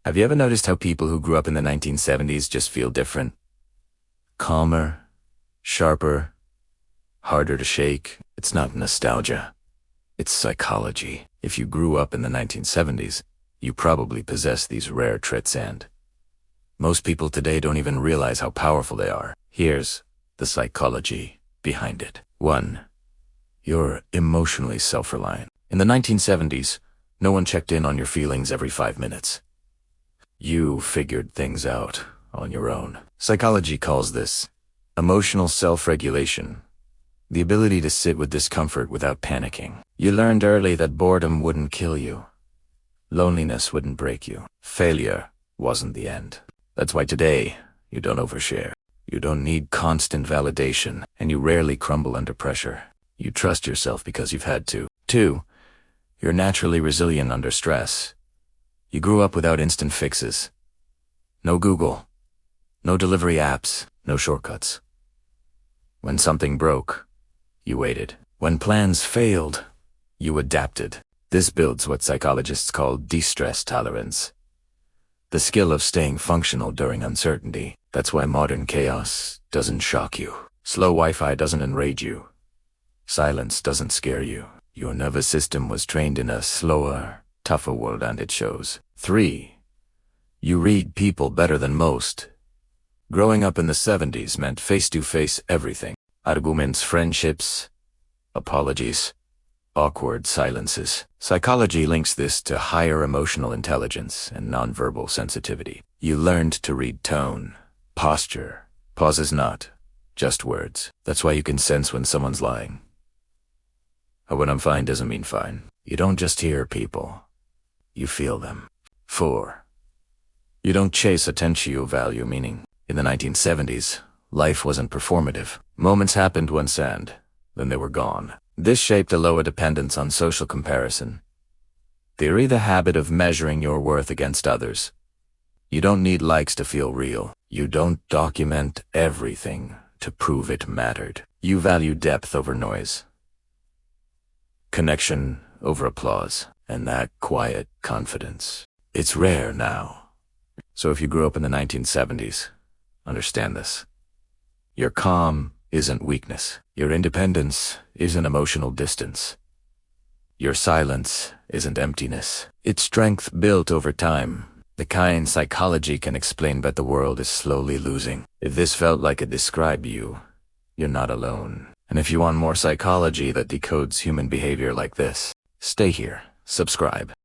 Have you ever noticed how people who grew up in the 1970s just feel different? Calmer, sharper, harder to shake. It's not nostalgia. It's psychology. If you grew up in the 1970s, you probably possess these rare traits, and most people today don't even realize how powerful they are. Here's the psychology behind it. 1. You're emotionally self-reliant. In the 1970s, no one checked in on your feelings every 5 minutes. You figured things out on your own. Psychology calls this emotional self-regulation, the ability to sit with discomfort without panicking. You learned early that boredom wouldn't kill you. Loneliness wouldn't break you. Failure wasn't the end. That's why today, you don't overshare. You don't need constant validation, and you rarely crumble under pressure. You trust yourself because you've had to. 2. You're naturally resilient under stress. You grew up without instant fixes. No Google. No delivery apps. No shortcuts. When something broke, you waited. When plans failed, you adapted. This builds what psychologists call de-stress tolerance, the skill of staying functional during uncertainty. That's why modern chaos doesn't shock you. Slow Wi-Fi doesn't enrage you. Silence doesn't scare you. Your nervous system was trained in a slower, tougher world, and it shows. 3. You read people better than most. Growing up in the 70s meant face-to-face everything. Arguments, friendships, apologies, awkward silences. Psychology links this to higher emotional intelligence and nonverbal sensitivity. You learned to read tone, posture, pauses, not just words. That's why you can sense when someone's lying. When I'm fine doesn't mean fine. You don't just hear people, you feel them. 4. You don't chase attention you value, meaning in the 1970s, life wasn't performative. Moments happened once and then they were gone. This shaped a lower dependence on social comparison. Theory, the habit of measuring your worth against others. You don't need likes to feel real. You don't document everything to prove it mattered. You value depth over noise, connection over applause, and that quiet confidence. It's rare now. So if you grew up in the 1970s, understand this. Your calm isn't weakness. Your independence isn't emotional distance. Your silence isn't emptiness. It's strength built over time, the kind psychology can explain but the world is slowly losing. If this felt like it described you, you're not alone. And if you want more psychology that decodes human behavior like this, stay here, subscribe.